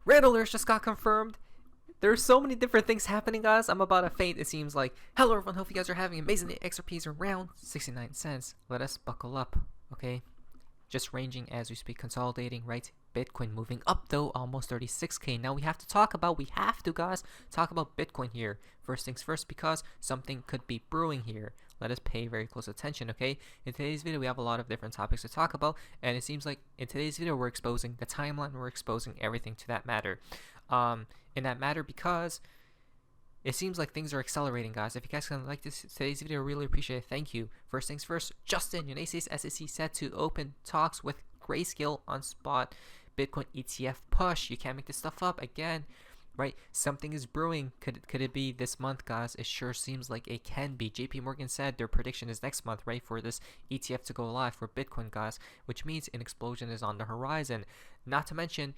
Riddlers just got confirmed. There's so many different things happening, guys. I'm about to faint, it seems like. Hello, everyone. Hope you guys are having an amazing day. XRPs are around 69 cents. Let us buckle up, okay? Just ranging as we speak, consolidating, right? Bitcoin moving up, though, almost 36K. Now, we have to, guys, talk about Bitcoin here. First things first, because something could be brewing here. Let us pay very close attention, okay? In today's video, we have a lot of different topics to talk about, and it seems like in today's video, we're exposing the timeline, we're exposing everything to that matter. In that matter, because it seems like things are accelerating, guys. If you guys can like today's video, I really appreciate it. Thank you. First things first, Justin, Unisys SEC set to open talks with Grayscale on spot Bitcoin ETF push. You can't make this stuff up again, right? Something is brewing. Could it be this month, guys? It sure seems like it can be. JP Morgan said their prediction is next month, right, for this ETF to go live for Bitcoin, guys, which means an explosion is on the horizon. Not to mention,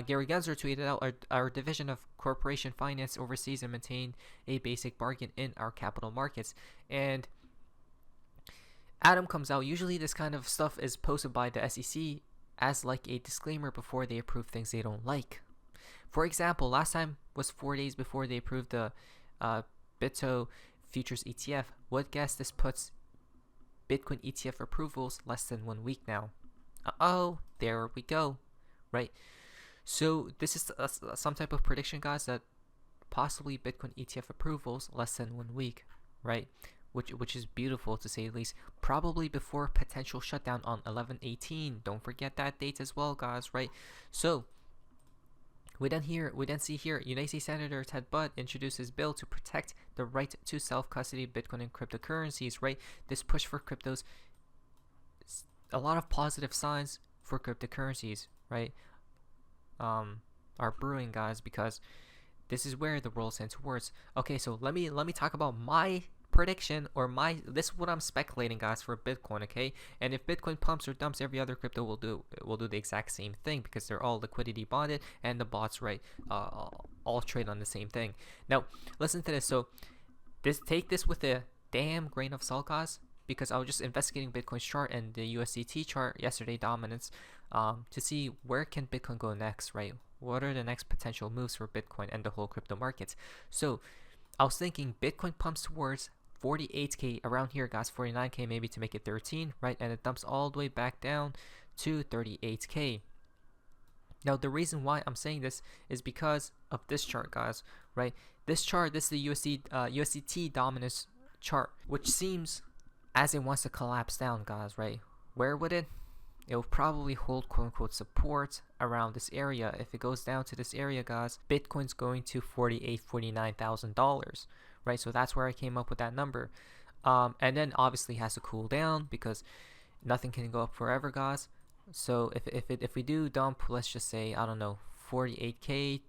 Gary Gensler tweeted out, our division of corporation finance oversees and maintain a basic bargain in our capital markets. And Adam comes out. Usually this kind of stuff is posted by the SEC as like a disclaimer before they approve things they don't like. For example, last time was 4 days before they approved the BITO futures ETF. What guess this puts Bitcoin ETF approvals less than 1 week now? There we go, right? So this is some type of prediction, guys, that possibly Bitcoin ETF approvals less than 1 week, right? Which is beautiful to say the least. Probably before potential shutdown on 11/18. Don't forget that date as well, guys, right? So we then see here, United States Senator Ted Budd introduces bill to protect the right to self-custody Bitcoin and cryptocurrencies, right? This push for cryptos, a lot of positive signs for cryptocurrencies, right? Are brewing, guys, because this is where the world's heading towards. Okay, so let me talk about my prediction, or this is what I'm speculating, guys, for Bitcoin, okay? And if Bitcoin pumps or dumps, every other crypto will do the exact same thing, because they're all liquidity bonded and the bots, right, all trade on the same thing. Now listen to this. So take this with a damn grain of salt, guys, because I was just investigating Bitcoin's chart and the USDT chart yesterday, dominance, to see where can Bitcoin go next, right? What are the next potential moves for Bitcoin and the whole crypto markets? So I was thinking Bitcoin pumps towards 48K around here, guys, 49K maybe to make it 13, right? And it dumps all the way back down to 38K. Now the reason why I'm saying this is because of this chart, guys, right? This chart, this is the USDT dominance chart, which seems as it wants to collapse down, guys, right? Where would it? It will probably hold quote-unquote support around this area. If it goes down to this area, guys, Bitcoin's going to $49,000, right? So that's where I came up with that number. And then obviously has to cool down, because nothing can go up forever, guys. So if we do dump, let's just say, I don't know, 48K,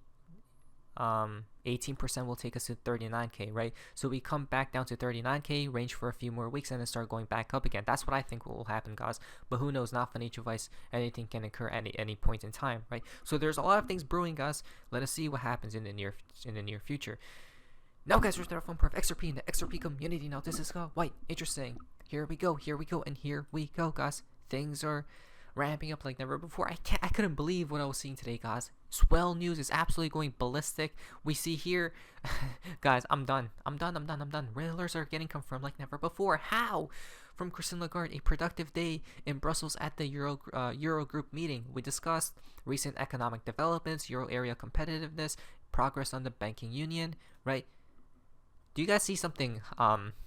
18% will take us to 39K, right? So we come back down to 39K, range for a few more weeks, and then start going back up again. That's what I think will happen, guys. But who knows? Not financial advice. Anything can occur at any point in time, right? So there's a lot of things brewing, guys. Let us see what happens in the near future. Now, guys, we're starting from part of XRP in the XRP community. Now this is quite interesting. Here we go, and here we go, guys. Things are ramping up like never before. I couldn't believe what I was seeing today, guys. Swell news is absolutely going ballistic. We see here, guys, I'm done. Riddlers are getting confirmed like never before. How? From Christine Lagarde, a productive day in Brussels at the Eurogroup meeting. We discussed recent economic developments, Euro area competitiveness, progress on the banking union, right? Do you guys see something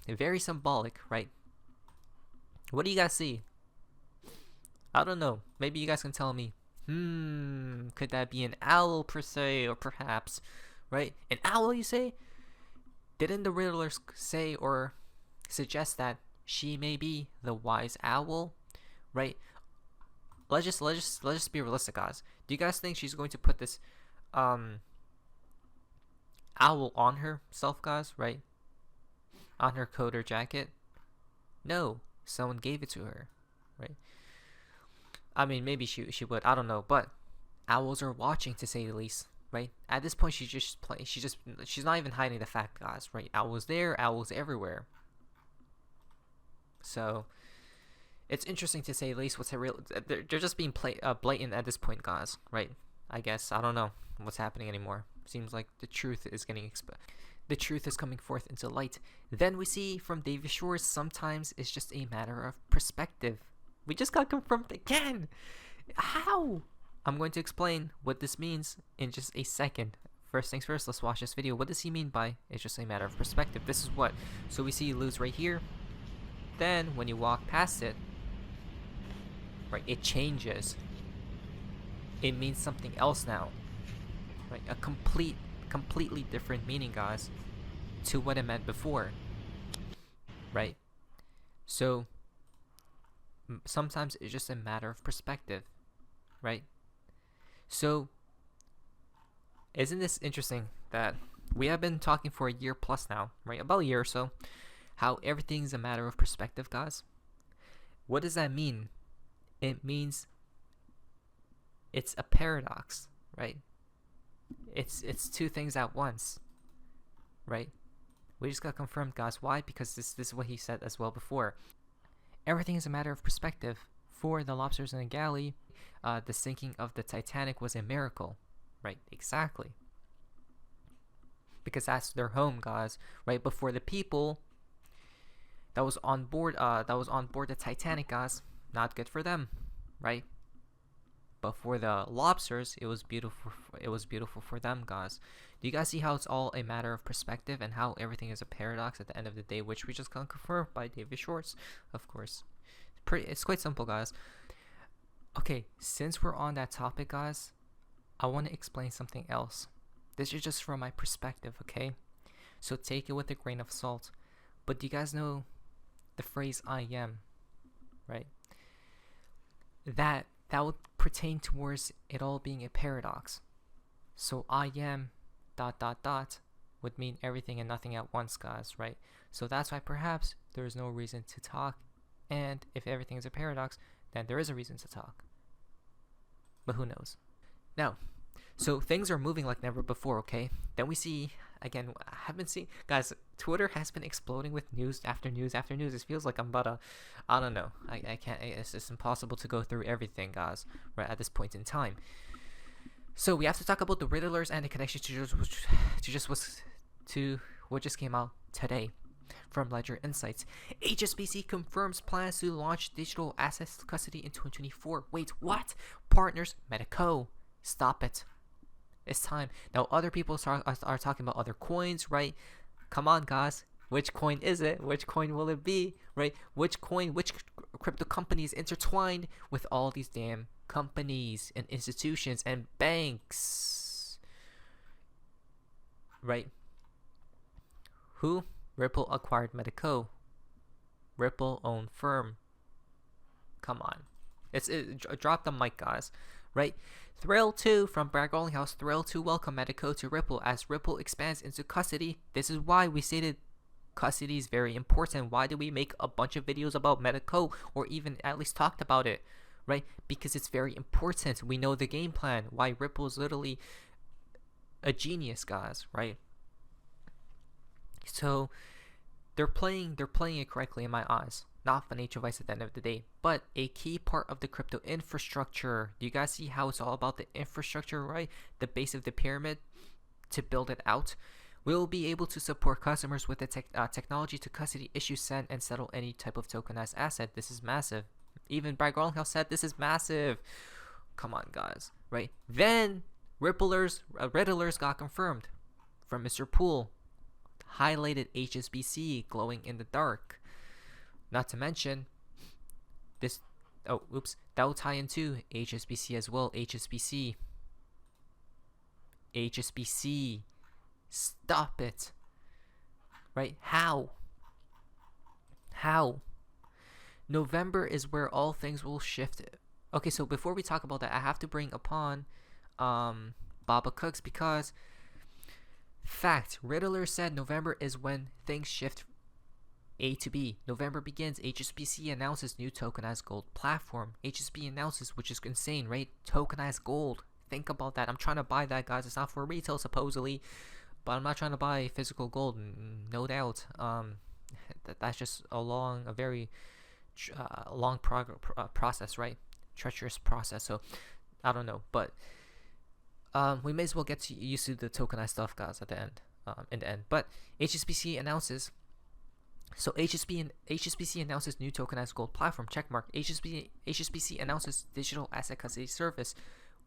very symbolic, right? What do you guys see? I don't know. Maybe you guys can tell me. Could that be an owl per se, or perhaps, right? An owl, you say? Didn't the Riddlers say or suggest that she may be the wise owl, right? Let's just be realistic, guys. Do you guys think she's going to put this owl on herself, guys, right? On her coat or jacket? No, someone gave it to her, right? I mean, maybe she would, I don't know, but owls are watching, to say the least, right? At this point, she's not even hiding the fact, guys, right? Owls there, owls everywhere. So it's interesting, to say the least. They're just being blatant at this point, guys, right? I guess, I don't know. what's happening anymore. Seems like the truth is the truth is coming forth into light. Then we see from David Schwartz, sometimes it's just a matter of perspective. We just got confirmed again. How? I'm going to explain what this means in just a second. First things first, let's watch this video. What does he mean by it's just a matter of perspective? This is what. So we see you lose right here. Then when you walk past it, right, it changes. It means something else now. Right? A completely different meaning, guys, to what it meant before. Right? So sometimes it's just a matter of perspective. Right? So isn't this interesting that we have been talking for a year plus now, right? About a year or so, how everything's a matter of perspective, guys. What does that mean? It means it's a paradox, right? It's two things at once, right? We just got confirmed, guys. Why? Because this is what he said as well before. Everything is a matter of perspective. For the lobsters in the galley, the sinking of the Titanic was a miracle. Right, exactly. Because that's their home, guys. Right, but for the people that was on board the Titanic, guys, not good for them, right? But for the lobsters, it was beautiful. It was beautiful for them, guys. Do you guys see how it's all a matter of perspective and how everything is a paradox at the end of the day, which we just got confirmed by David Schwartz, of course. It's quite simple, guys. Okay, since we're on that topic, guys, I want to explain something else. This is just from my perspective, okay? So take it with a grain of salt. But do you guys know the phrase I am, right? That would pertain towards it all being a paradox. So I am ... would mean everything and nothing at once, guys, right? So that's why perhaps there is no reason to talk. And if everything is a paradox, then there is a reason to talk. But who knows? Now, so things are moving like never before, okay? Then we see, again, I haven't seen, guys, Twitter has been exploding with news after news after news. It feels like I'm about to, I don't know. I can't, it's impossible to go through everything, guys, right at this point in time. So we have to talk about the Riddlers and the connection to what just came out today from Ledger Insights. HSBC confirms plans to launch digital assets custody in 2024. Wait, what? Partners, Medico. Stop it. It's time. Now, other people are talking about other coins, right? Come on, guys. Which coin is it? Which coin will it be, right? Which coin, which crypto company is intertwined with all these damn companies and institutions and banks, right? Who? Ripple acquired Medico. Ripple owned firm. Come on. Drop the mic, guys. Right? Thrill 2 from Brad Garlinghouse. Thrill to welcome Medico to Ripple as Ripple expands into custody. This is why we stated custody is very important. Why do we make a bunch of videos about Medico or even at least talked about it? Right? Because it's very important. We know the game plan. Why Ripple is literally a genius, guys. Right? So they're playing it correctly in my eyes. Not financial advice at the end of the day, but a key part of the crypto infrastructure. Do you guys see how it's all about the infrastructure, right? The base of the pyramid to build it out. We'll be able to support customers with the technology to custody, issue, send, and settle any type of tokenized asset. This is massive. Even Brad Garlinghouse said this is massive. Come on, guys, right? Then Riddlers got confirmed from Mr. Poole. Highlighted HSBC glowing in the dark. Not to mention this. Oh, oops. That will tie into HSBC as well. HSBC. Stop it. Right? How? November is where all things will shift. Okay, so before we talk about that, I have to bring upon Baba Cooks because fact, Riddler said November is when things shift A to B. November begins. HSBC announces new tokenized gold platform. HSBC announces, which is insane, right? Tokenized gold. Think about that. I'm trying to buy that, guys. It's not for retail, supposedly, but I'm not trying to buy physical gold. No doubt. That's just a very long process, right? Treacherous process. So I don't know, but we may as well get used to the tokenized stuff, guys, at the end. In the end, but HSBC announces. So HSBC announces new tokenized gold platform. Checkmark. HSBC announces digital asset custody service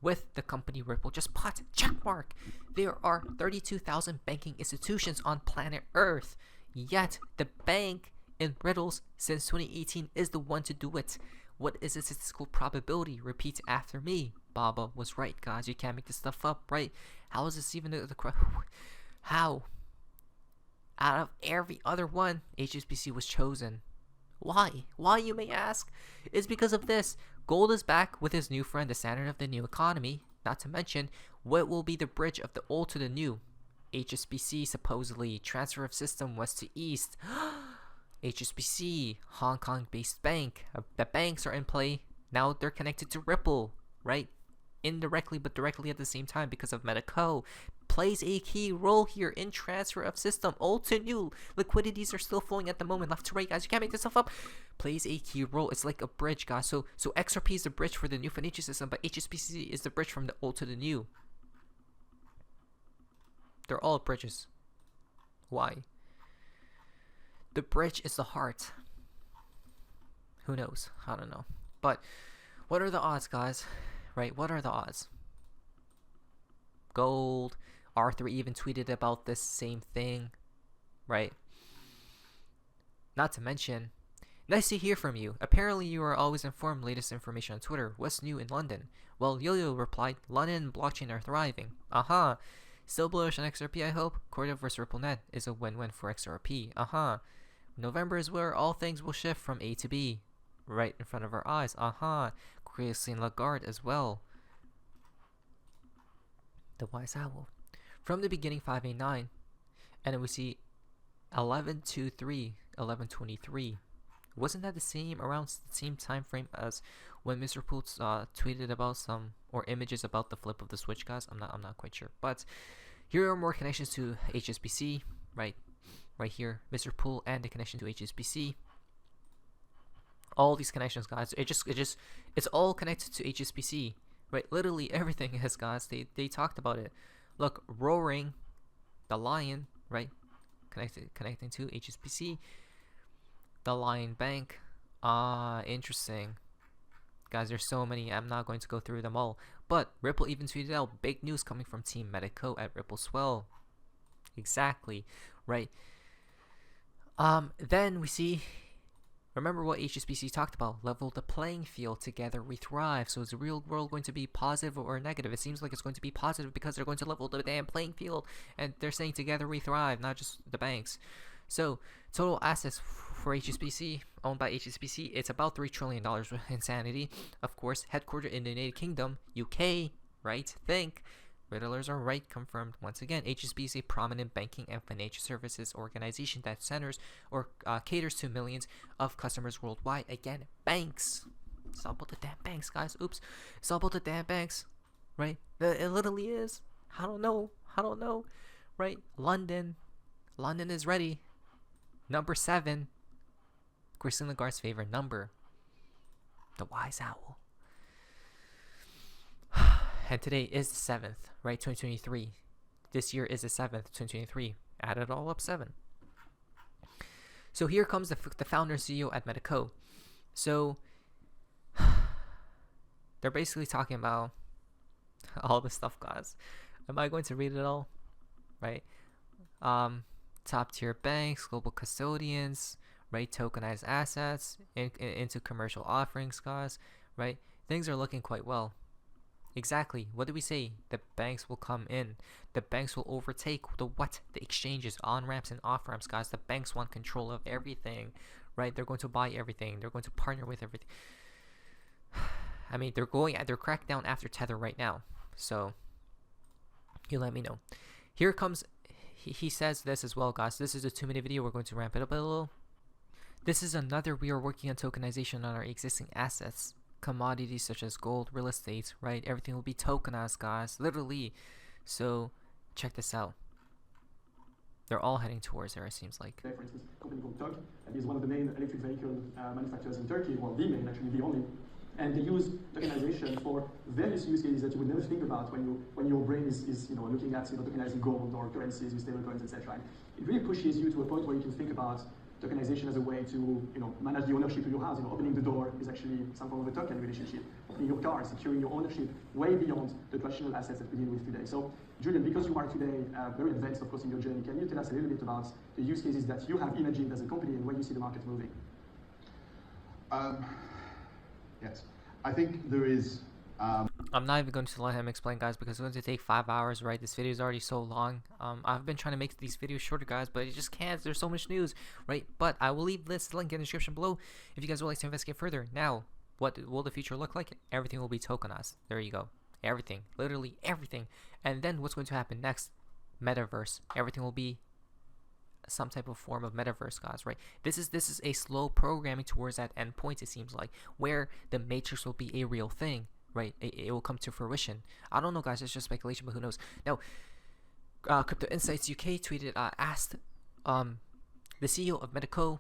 with the company Ripple. Just pot. Checkmark. There are 32,000 banking institutions on planet Earth. Yet the bank in riddles since 2018 is the one to do it. What is the statistical probability? Repeat after me. Baba was right, guys. You can't make this stuff up, right? How is this even the how? Out of every other one, HSBC was chosen. Why? Why, you may ask? It's because of this. Gold is back with his new friend, the standard of the new economy. Not to mention, what will be the bridge of the old to the new? HSBC supposedly transfer of system west to east. HSBC, Hong Kong-based bank. The banks are in play. Now they're connected to Ripple, right? Indirectly but directly at the same time because of Medico. Plays a key role here in transfer of system. Old to new. Liquidities are still flowing at the moment. Left to right, guys. You can't make this stuff up. Plays a key role. It's like a bridge, guys. So XRP is the bridge for the new financial system, but HSBC is the bridge from the old to the new. They're all bridges. Why? The bridge is the heart. Who knows? I don't know. But what are the odds, guys? Right? What are the odds? Gold. Arthur even tweeted about this same thing. Right? Not to mention, nice to hear from you. Apparently you are always informed latest information on Twitter. What's new in London? Well, Yo-Yo replied, London and blockchain are thriving. Aha. Still bullish on XRP, I hope? Corda vs RippleNet is a win-win for XRP. Aha. November is where all things will shift from A to B. Right in front of our eyes. Aha. Christine Lagarde as well. The Wise Owl. From the beginning, 589. And then we see 1123, 1123. Wasn't that the same, around the same time frame as when Mr. Poots tweeted about some, or images about the flip of the switch, guys? I'm not quite sure. But here are more connections to HSBC, right here, Mr. Pool and the connection to HSBC. All these connections, guys. It's all connected to HSBC, right? Literally everything is, guys. They talked about it. Look, Roaring, the lion, right? Connecting to HSBC, the Lion Bank. Interesting. Guys, there's so many. I'm not going to go through them all. But Ripple even tweeted out big news coming from Team Medico at Ripple Swell. Exactly, right? Then we see, remember what HSBC talked about, level the playing field, together we thrive. So is the real world going to be positive or negative? It seems like it's going to be positive because they're going to level the damn playing field, and they're saying together we thrive, not just the banks. So total assets for HSBC, owned by HSBC, it's about $3 trillion. Insanity. Of course, headquartered in the United Kingdom, UK, right? Think. Riddlers are right, confirmed once again. HSBC is a prominent banking and financial services organization that centers or caters to millions of customers worldwide. Again, banks. It's all about the damn banks, guys. Oops. It's all about the damn banks, right? It literally is. I don't know, right? London is ready. Number 7. Christine Lagarde's favorite number. The Wise Owl. And today is the 7th, right? 2023. This year is the 7th, 2023. Add it all up, 7. So here comes the founder and CEO at Medico. So they're basically talking about all this stuff, guys. Am I going to read it all? Right? Top tier banks, global custodians, right? Tokenized assets into commercial offerings, guys. Right? Things are looking quite well. Exactly. What did we say? The banks will come in. The banks will overtake the exchanges, on-ramps and off-ramps, guys. The banks want control of everything, right? They're going to buy everything. They're going to partner with everything. I mean, they're cracking down after Tether right now. So, you let me know. Here comes, he says this as well, guys. This is a 2-minute video. We're going to ramp it up a little. This is another, we are working on tokenization on our existing assets. Commodities such as gold, real estate, right? Everything will be tokenized, guys, literally. So check this out. They're all heading towards there, it seems like. For instance, a company called Tug is one of the main electric vehicle manufacturers in Turkey. Well, the main, actually the only. And they use tokenization for various use cases that you would never think about when your brain is looking at tokenizing gold or currencies with stablecoins, etc. And it really pushes you to a point where you can think about tokenization as a way to manage the ownership of your house. Opening the door is actually some form of a token relationship. Opening your car, securing your ownership way beyond the traditional assets that we deal with today. So, Julian, because you are today very advanced, of course, in your journey, can you tell us a little bit about the use cases that you have imagined as a company and where you see the market moving? Yes, I think there is. I'm not even going to let him explain, guys, because it's going to take 5 hours, right? This video is already so long. I've been trying to make these videos shorter, guys, but it just can't. There's so much news, right? But I will leave this link in the description below if you guys would like to investigate further. Now, what will the future look like? Everything will be tokenized. There you go. Everything. Literally everything. And then what's going to happen next? Metaverse. Everything will be some type of form of metaverse, guys, right? This is a slow programming towards that endpoint, it seems like, where the matrix will be a real thing, right? It will come to fruition. I don't know, guys, it's just speculation, but who knows. Now, Crypto Insights UK tweeted, asked the CEO of Medico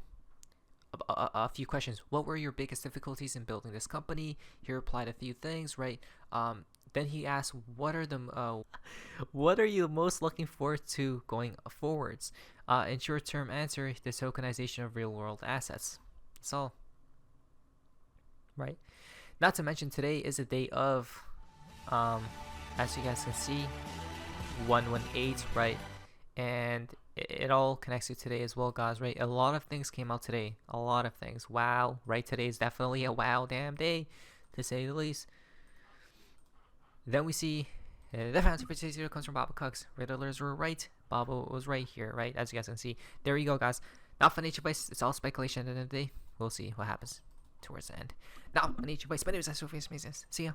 a few questions. What were your biggest difficulties in building this company? He replied a few things, right? Then he asked, what are you most looking forward to going forwards? In short-term answer, the tokenization of real-world assets. That's all. Right? Not to mention, today is a day of, as you guys can see, 118, right? And it all connects to today as well, guys, right? A lot of things came out today. A lot of things. Wow, right? Today is definitely a wow damn day, to say the least. Then we see the fancy for today's video comes from Baba Cooks. Riddlers were right. Baba was right here, right? As you guys can see. There you go, guys. Not financial advice. It's all speculation at the end of the day. We'll see what happens towards the end. Not financial advice, but anyways, that's what face business. See ya.